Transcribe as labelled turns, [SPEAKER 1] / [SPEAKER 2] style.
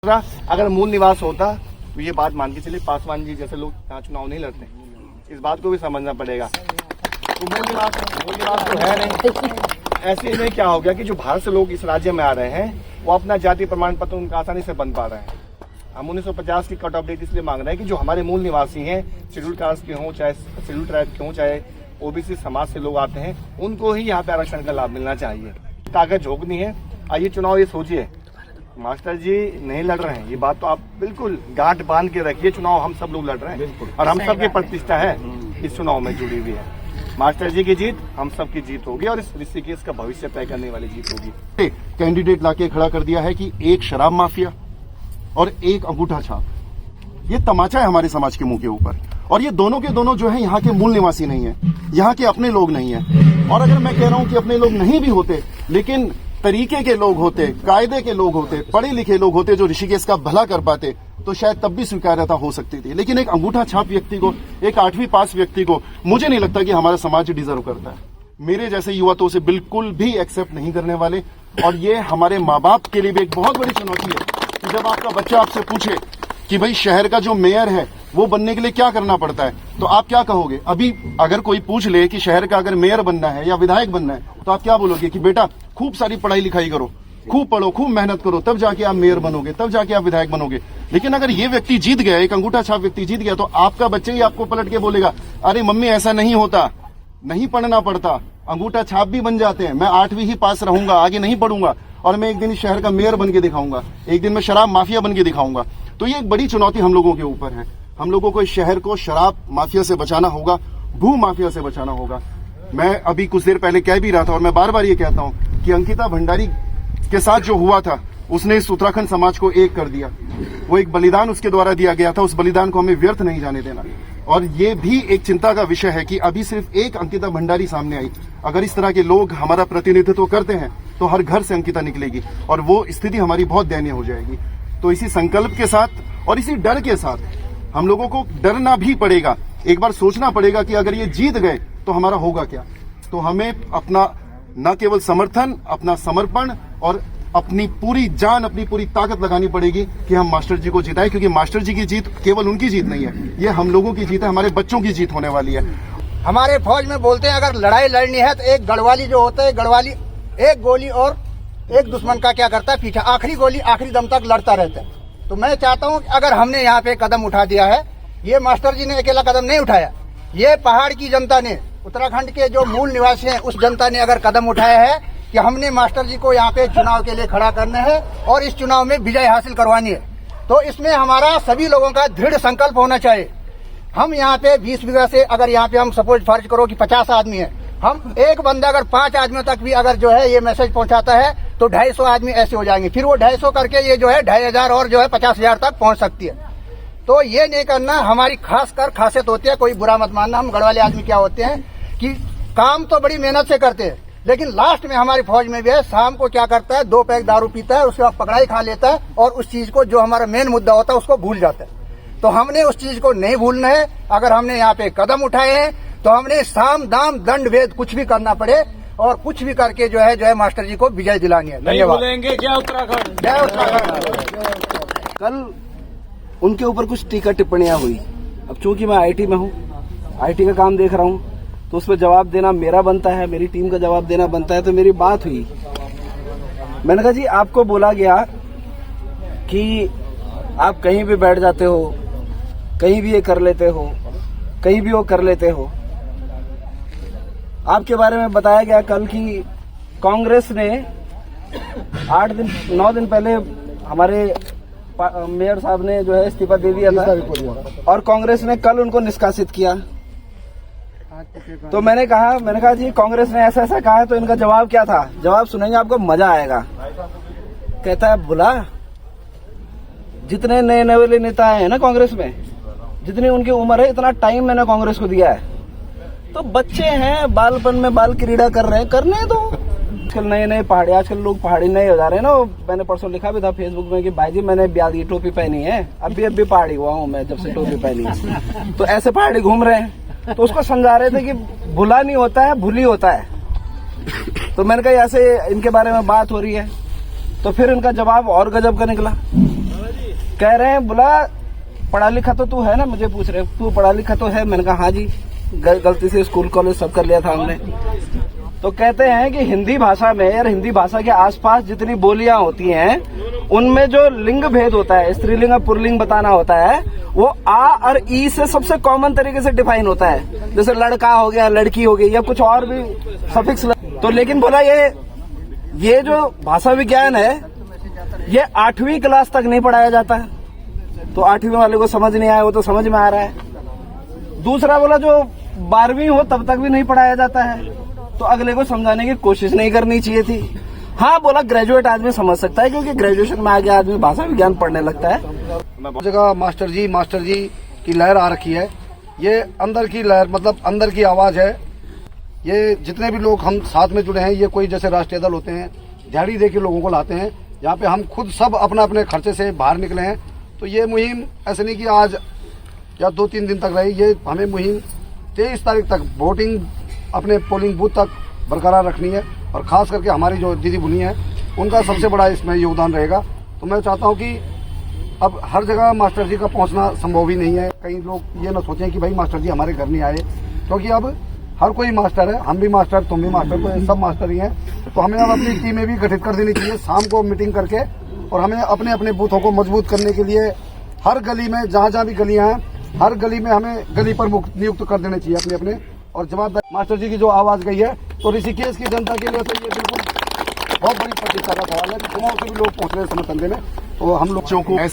[SPEAKER 1] अगर मूल निवास होता तो ये बात मान के चलिए पासवान जी जैसे लोग यहाँ चुनाव नहीं लड़ते, इस बात को भी समझना पड़ेगा। तो मूल निवास तो है नहीं। ऐसे में क्या हो गया कि जो बाहर से लोग इस राज्य में आ रहे हैं वो अपना जाति प्रमाण पत्र उनका आसानी से बन पा रहे हैं। हम 1950 की कट ऑफ डेट इसलिए मांग रहे हैं कि जो हमारे मूल निवासी हैं, शेड्यूल कास्ट के हों चाहे शेड्यूल ट्राइब के हों चाहे ओबीसी समाज से लोग आते हैं, उनको ही यहाँ पे आरक्षण का लाभ मिलना चाहिए। ताकत झोंकनी है। आइए चुनाव ये सोचिए, मास्टर जी नहीं लड़ रहे हैं, ये बात तो आप बिल्कुल गांठ बांध के रखिए। चुनाव हम सब लोग लड़ रहे हैं और हम सबकी प्रतिष्ठा है इस चुनाव में जुड़ी हुई है। मास्टर जी की जीत हम सबकी जीत होगी और इस ऋषिकेश का भविष्य तय करने वाली जीत होगी।
[SPEAKER 2] कैंडिडेट लाके खड़ा कर दिया है कि एक शराब माफिया और एक अंगूठा छाप, ये तमाचा है हमारे समाज के मुंह के ऊपर। और ये दोनों के दोनों जो है यहाँ के मूल निवासी नहीं है, यहाँ के अपने लोग नहीं है। और अगर मैं कह रहा हूँ कि अपने लोग नहीं भी होते, लेकिन तरीके के लोग होते, कायदे के लोग होते, पढ़े लिखे लोग होते जो ऋषिकेश का भला कर पाते, तो शायद तब भी स्वीकार्यता हो सकती थी। लेकिन एक अंगूठा छाप व्यक्ति को, एक 8वीं पास व्यक्ति को मुझे नहीं लगता कि हमारा समाज डिजर्व करता है। मेरे जैसे युवा तो उसे बिल्कुल भी एक्सेप्ट नहीं करने वाले। और ये हमारे माँ बाप के लिए भी एक बहुत बड़ी चुनौती है कि जब आपका बच्चा आपसे पूछे कि भाई शहर का जो मेयर है वो बनने के लिए क्या करना पड़ता है, तो आप क्या कहोगे? अभी अगर कोई पूछ ले कि शहर का अगर मेयर बनना है या विधायक बनना है, तो आप क्या बोलोगे कि बेटा खूब सारी पढ़ाई लिखाई करो, खूब पढ़ो, खूब मेहनत करो, तब जाके आप मेयर बनोगे, तब जाके आप विधायक बनोगे। लेकिन अगर ये व्यक्ति जीत गया, एक अंगूठा छाप व्यक्ति जीत गया, तो आपका बच्चे ही आपको पलट के बोलेगा, अरे मम्मी ऐसा नहीं होता, नहीं पढ़ना पड़ता, अंगूठा छाप भी बन जाते हैं, मैं 8वीं ही पास रहूंगा, आगे नहीं पढ़ूंगा और मैं एक दिन इस शहर का मेयर बन के दिखाऊंगा, एक दिन मैं शराब माफिया बन के दिखाऊंगा। तो ये एक बड़ी चुनौती हम लोगों के ऊपर है। हम लोगों को इस शहर को शराब माफिया से बचाना होगा, भू माफिया से बचाना होगा। मैं अभी कुछ देर पहले कह भी रहा था और मैं बार बार ये कहता हूं कि अंकिता भंडारी के साथ जो हुआ था, उसने इस उत्तराखंड समाज को एक कर दिया। वो एक बलिदान उसके द्वारा दिया गया था, उस बलिदान को हमें व्यर्थ नहीं जाने देना। और ये भी एक चिंता का विषय है कि अभी सिर्फ एक अंकिता भंडारी सामने आई। अगर इस तरह के लोग हमारा प्रतिनिधित्व करते हैं तो हर घर से अंकिता निकलेगी और वो स्थिति हमारी बहुत दयनीय हो जाएगी। तो इसी संकल्प के साथ और इसी डर के साथ हम लोगों को डरना भी पड़ेगा। एक बार सोचना पड़ेगा कि अगर ये जीत गए तो हमारा होगा क्या। तो हमें अपना न केवल समर्थन, अपना समर्पण और अपनी पूरी जान, अपनी पूरी ताकत लगानी पड़ेगी कि हम मास्टर जी को जिताएं, क्योंकि मास्टर जी की जीत केवल उनकी जीत नहीं है, ये हम लोगों की जीत है, हमारे बच्चों की जीत होने वाली है।
[SPEAKER 3] हमारे फौज में बोलते हैं अगर लड़ाई लड़नी है तो एक गढ़वाली जो होता है, गढ़वाली एक गोली और एक दुश्मन का क्या करता है पीछा, आखिरी गोली आखिरी दम तक लड़ता रहता है। तो मैं चाहता हूं कि अगर हमने यहाँ पे कदम उठा दिया है, ये मास्टर जी ने अकेला कदम नहीं उठाया, ये पहाड़ की जनता ने, उत्तराखंड के जो मूल निवासी हैं उस जनता ने अगर कदम उठाया है कि हमने मास्टर जी को यहाँ पे चुनाव के लिए खड़ा करना है और इस चुनाव में विजय हासिल करवानी है, तो इसमें हमारा सभी लोगों का दृढ़ संकल्प होना चाहिए। हम यहाँ पे 20 बीघा से अगर यहाँ पे हम सपोज फर्ज करो कि 50 आदमी है, हम एक बंदा अगर 5 आदमियों तक भी अगर जो है ये मैसेज पहुंचाता है तो 250 आदमी ऐसे हो जाएंगे। फिर वो 250 करके ये जो है 2500 और जो है 50,000 तक पहुंच सकती है। तो ये नहीं करना हमारी खासकर खासियत होती है। कोई बुरा मत मानना, हम गढ़वाले आदमी क्या होते हैं कि काम तो बड़ी मेहनत से करते हैं, लेकिन लास्ट में हमारी फौज में भी है, शाम को क्या करता है 2 पैक दारू पीता है, उसके बाद पकड़ाई खा लेता है और उस चीज को जो हमारा मेन मुद्दा होता है उसको भूल जाता है। तो हमने उस चीज को नहीं भूलना है। अगर हमने यहाँ पे कदम उठाए हैं तो हमने साम दाम दंड भेद कुछ भी करना पड़े और कुछ भी करके जो है मास्टर जी को विजय दिलानी है। धन्यवाद।
[SPEAKER 4] जय उत्तराखंड,
[SPEAKER 3] जय उत्तराखंड।
[SPEAKER 5] कल उनके ऊपर कुछ टीका टिप्पणियां हुई। अब चूंकि मैं आईटी में हूँ, आईटी का काम देख रहा हूँ, तो उस पर जवाब देना मेरा बनता है, मेरी टीम का जवाब देना बनता है। तो मेरी बात हुई, मैंने कहा जी आपको बोला गया कि आप कहीं भी बैठ जाते हो, कहीं भी ये कर लेते हो, कहीं भी वो कर लेते हो। आपके बारे में बताया गया कल कि कांग्रेस ने 9 दिन पहले हमारे मेयर साहब ने जो है इस्तीफा दे दिया था और कांग्रेस ने कल उनको निष्कासित किया। तो मैंने कहा जी कांग्रेस ने ऐसा ऐसा कहा है, तो इनका जवाब क्या था? जवाब सुनेंगे आपको मजा आएगा। कहता है बुला, जितने नए नवेले नेता हैं ना कांग्रेस में, जितनी उनकी उम्र है इतना टाइम मैंने कांग्रेस को दिया है। तो बच्चे हैं, बालपन में बाल क्रीड़ा कर रहे हैं, करने दो। आजकल नए पहाड़ी, आजकल लोग पहाड़ी नए हो जा रहे हैं ना। मैंने परसों लिखा भी था फेसबुक में कि भाई जी मैंने ब्याज टोपी पहनी है, अभी पहाड़ी हुआ हूँ मैं जब से टोपी पहनी है। तो ऐसे पहाड़ी घूम रहे हैं, तो उसको समझा रहे थे कि भुला नहीं होता है, भूली होता है। तो मैंने कहा ऐसे इनके बारे में बात हो रही है, तो फिर इनका जवाब और गजब का निकला। कह रहे हैं बोला पढ़ा लिखा तो तू है ना, मुझे पूछ रहे तू पढ़ा लिखा तो है। मैंने कहा हाँ जी, गलती से स्कूल कॉलेज सब कर लिया था हमने। तो कहते हैं कि हिंदी भाषा में और हिंदी भाषा के आसपास जितनी बोलियां होती हैं उनमें जो लिंग भेद होता है, स्त्रीलिंग और पुल्लिंग बताना होता है, वो आ और ई से सबसे कॉमन तरीके से डिफाइन होता है। जैसे लड़का हो गया, लड़की हो गई, या कुछ और भी सफिक्स। तो लेकिन बोला ये जो भाषा विज्ञान है ये 8वीं क्लास तक नहीं पढ़ाया जाता है। तो 8वीं वाले को समझ नहीं आया, वो तो समझ में आ रहा है। दूसरा बोला जो 12वीं हो तब तक भी नहीं पढ़ाया जाता है, तो अगले को समझाने की कोशिश नहीं करनी चाहिए थी। हाँ बोला ग्रेजुएट आदमी समझ सकता है, क्योंकि ग्रेजुएशन में आगे आदमी भाषा विज्ञान पढ़ने लगता है।
[SPEAKER 4] जगह मास्टर जी की लहर आ रखी है। ये अंदर की लहर, मतलब अंदर की आवाज है। ये जितने भी लोग हम साथ में जुड़े हैं, ये कोई जैसे राष्ट्रीय दल होते हैं, दिहाड़ी दे के लोगों को लाते हैं। यहाँ पे हम खुद सब अपने अपने खर्चे से बाहर निकले हैं। तो ये मुहिम ऐसे नहीं कि आज या 2-3 दिन तक रही, ये हमें मुहिम 23 तारीख तक वोटिंग अपने पोलिंग बूथ तक बरकरार रखनी है। और खास करके हमारी जो दीदी बुनी है उनका सबसे बड़ा इसमें योगदान रहेगा। तो मैं चाहता हूँ कि अब हर जगह मास्टर जी का पहुँचना संभव ही नहीं है। कई लोग ये ना सोचें कि भाई मास्टर जी हमारे घर नहीं आए, क्योंकि अब हर कोई मास्टर है, हम भी मास्टर, तुम भी मास्टर, तो सब मास्टर ही हैं। तो हमें अब अपनी टीमें भी गठित कर देनी चाहिए शाम को मीटिंग करके, और हमें अपने अपने बूथों को मजबूत करने के लिए हर गली में, जहाँ जहाँ भी गलियाँ हैं, हर गली में हमें गली प्रमुख नियुक्त कर देने चाहिए अपने अपने। और जवाबदारी मास्टर जी की जो आवाज गई है, तो ऋषिकेश की जनता के लिए तो ये बिल्कुल बहुत बड़ी प्रतिष्ठा का सवाल है कि गाँव से भी लोग पहुँच रहे हैं समर्थन देने। तो हम लोग
[SPEAKER 2] को